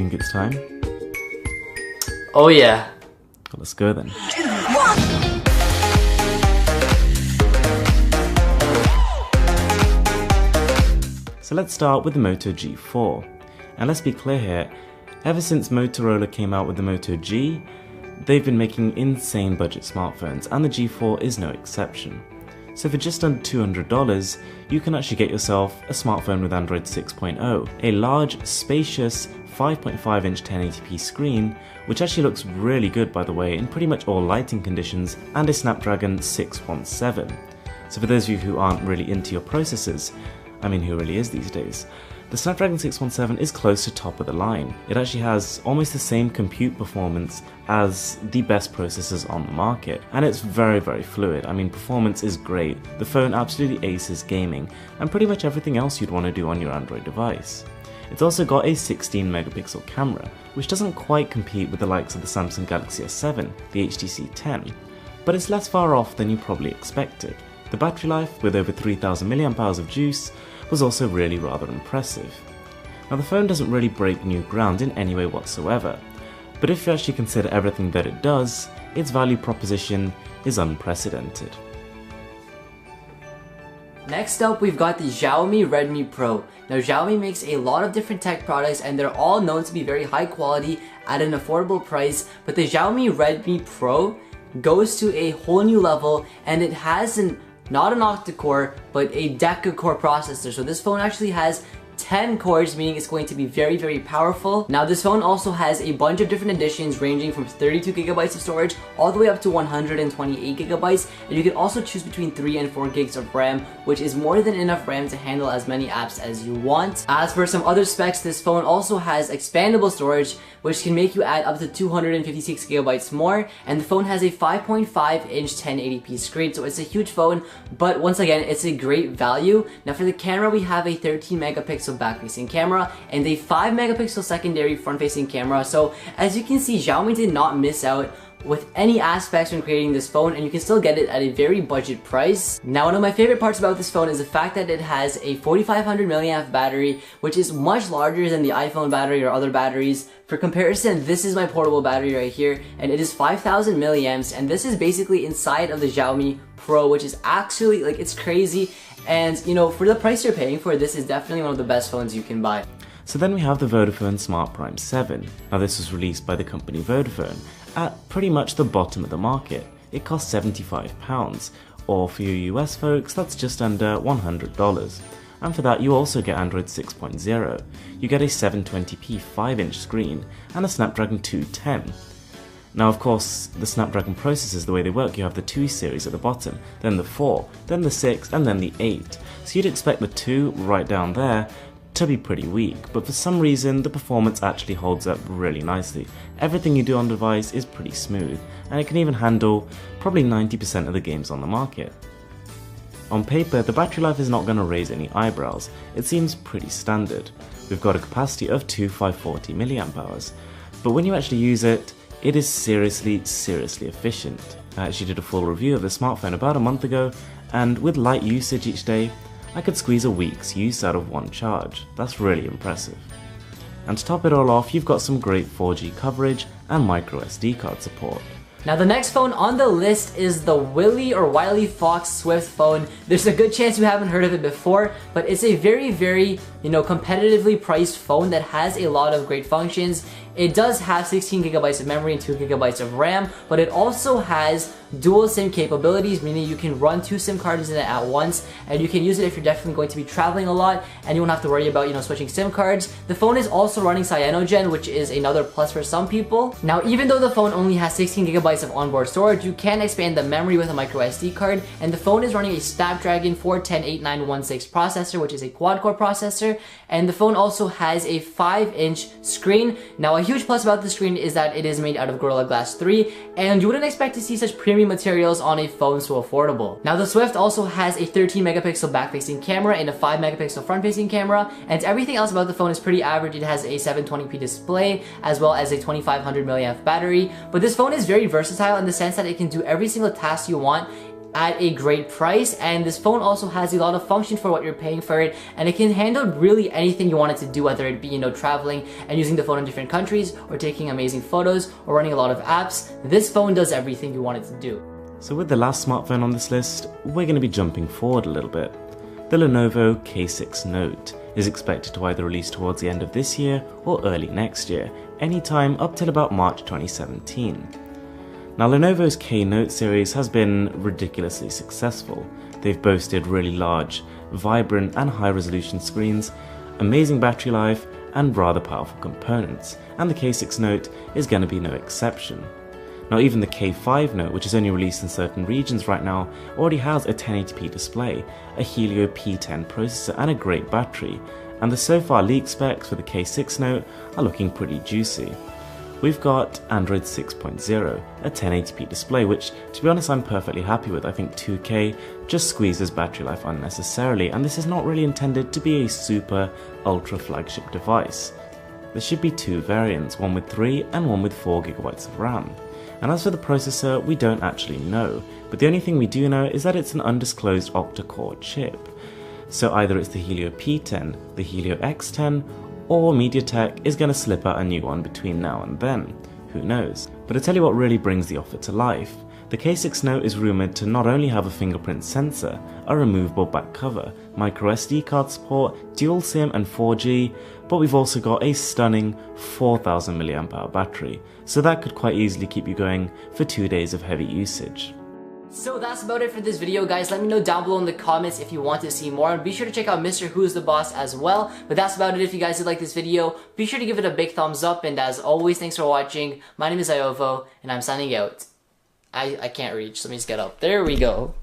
think it's time? Oh yeah. Well, let's go then. So let's start with the Moto G4. And let's be clear here, ever since Motorola came out with the Moto G, they've been making insane budget smartphones, and the G4 is no exception. So for just under $200, you can actually get yourself a smartphone with Android 6.0, a large, spacious 5.5-inch 1080p screen, which actually looks really good by the way in pretty much all lighting conditions, and a Snapdragon 617. So for those of you who aren't really into your processors, I mean who really is these days, the Snapdragon 617 is close to top of the line. It actually has almost the same compute performance as the best processors on the market, and it's very fluid. I mean, performance is great, the phone absolutely aces gaming, and pretty much everything else you'd want to do on your Android device. It's also got a 16 megapixel camera, which doesn't quite compete with the likes of the Samsung Galaxy S7, the HTC 10, but it's less far off than you probably expected. The battery life, with over 3000 mAh of juice, was also really rather impressive. Now the phone doesn't really break new ground in any way whatsoever, but if you actually consider everything that it does, its value proposition is unprecedented. Next up, we've got the Xiaomi Redmi Pro. Now Xiaomi makes a lot of different tech products and they're all known to be very high quality at an affordable price, but the Xiaomi Redmi Pro goes to a whole new level, and it has not an octa-core, but a deca-core processor. So this phone actually has 10 cores, meaning it's going to be very powerful. Now this phone also has a bunch of different editions ranging from 32 gigabytes of storage all the way up to 128 gigabytes, and you can also choose between 3 and 4 gigs of RAM, which is more than enough RAM to handle as many apps as you want. As for some other specs, this phone also has expandable storage, which can make you add up to 256 gigabytes more, and the phone has a 5.5-inch 1080p screen, so it's a huge phone, but once again, it's a great value. Now for the camera, we have a 13 megapixel back-facing camera and a 5 megapixel secondary front-facing camera. So as you can see, Xiaomi did not miss out with any aspects when creating this phone, and you can still get it at a very budget price. Now one of my favorite parts about this phone is the fact that it has a 4500 mAh battery, which is much larger than the iPhone battery or other batteries. For comparison, this is my portable battery right here, and it is 5000 milliamps, and this is basically inside of the Xiaomi Pro, which is actually, like, it's crazy. And you know, for the price you're paying for, this is definitely one of the best phones you can buy. So then we have the Vodafone Smart Prime 7. Now this was released by the company Vodafone at pretty much the bottom of the market. It costs £75, or for you US folks, that's just under $100. And for that you also get Android 6.0. You get a 720p 5-inch screen and a Snapdragon 210. Now of course, the Snapdragon processors, the way they work, you have the 2 series at the bottom, then the 4, then the 6, and then the 8. So you'd expect the 2 right down there to be pretty weak, but for some reason the performance actually holds up really nicely. Everything you do on the device is pretty smooth, and it can even handle probably 90% of the games on the market. On paper, the battery life is not going to raise any eyebrows. It seems pretty standard. We've got a capacity of 540 mAh, but when you actually use it, it is seriously efficient. I actually did a full review of the smartphone about a month ago, and with light usage each day, I could squeeze a week's use out of one charge. That's really impressive. And to top it all off, you've got some great 4G coverage and micro SD card support. Now the next phone on the list is the Wiley Fox Swift phone. There's a good chance you haven't heard of it before, but it's a very, competitively priced phone that has a lot of great functions. It does have 16 gigabytes of memory and 2 gigabytes of RAM, but it also has dual SIM capabilities, meaning you can run 2 SIM cards in it at once, and you can use it if you're definitely going to be traveling a lot and you won't have to worry about, switching SIM cards. The phone is also running Cyanogen, which is another plus for some people. Now, even though the phone only has 16 gigabytes of onboard storage, you can expand the memory with a micro SD card, and the phone is running a Snapdragon 410-8916 processor, which is a quad-core processor, and the phone also has a 5-inch screen. Now, a huge plus about the screen is that it is made out of Gorilla Glass 3, and you wouldn't expect to see such premium materials on a phone so affordable. Now the Swift also has a 13 megapixel back-facing camera and a 5 megapixel front-facing camera, and everything else about the phone is pretty average. It has a 720p display as well as a 2500 mAh battery, but this phone is very versatile in the sense that it can do every single task you want at a great price, and this phone also has a lot of function for what you're paying for it, and it can handle really anything you want it to do, whether it be, you know, traveling and using the phone in different countries, or taking amazing photos, or running a lot of apps. This phone does everything you want it to do. So with the last smartphone on this list, we're going to be jumping forward a little bit. The Lenovo K6 Note is expected to either release towards the end of this year or early next year, anytime up till about March 2017. Now, Lenovo's K Note series has been ridiculously successful. They've boasted really large, vibrant and high-resolution screens, amazing battery life, and rather powerful components, and the K6 Note is going to be no exception. Now, even the K5 Note, which is only released in certain regions right now, already has a 1080p display, a Helio P10 processor, and a great battery, and the so far leaked specs for the K6 Note are looking pretty juicy. We've got Android 6.0, a 1080p display, which, to be honest, I'm perfectly happy with. I think 2K just squeezes battery life unnecessarily, and this is not really intended to be a super ultra flagship device. There should be two variants, one with 3 and one with 4GB of RAM. And as for the processor, we don't actually know, but the only thing we do know is that it's an undisclosed octa-core chip. So either it's the Helio P10, the Helio X10, or MediaTek is going to slip out a new one between now and then. Who knows? But to tell you what really brings the offer to life, the K6 Note is rumoured to not only have a fingerprint sensor, a removable back cover, micro SD card support, dual SIM and 4G, but we've also got a stunning 4000 mAh battery, so that could quite easily keep you going for 2 days of heavy usage. So that's about it for this video, guys. Let me know down below in the comments if you want to see more, and be sure to check out Mr. Who's the Boss as well. But that's about it. If you guys did like this video, be sure to give it a big thumbs up, and as always, thanks for watching. My name is Iovo, and I'm signing out. I can't reach, so let me just get up. There we go.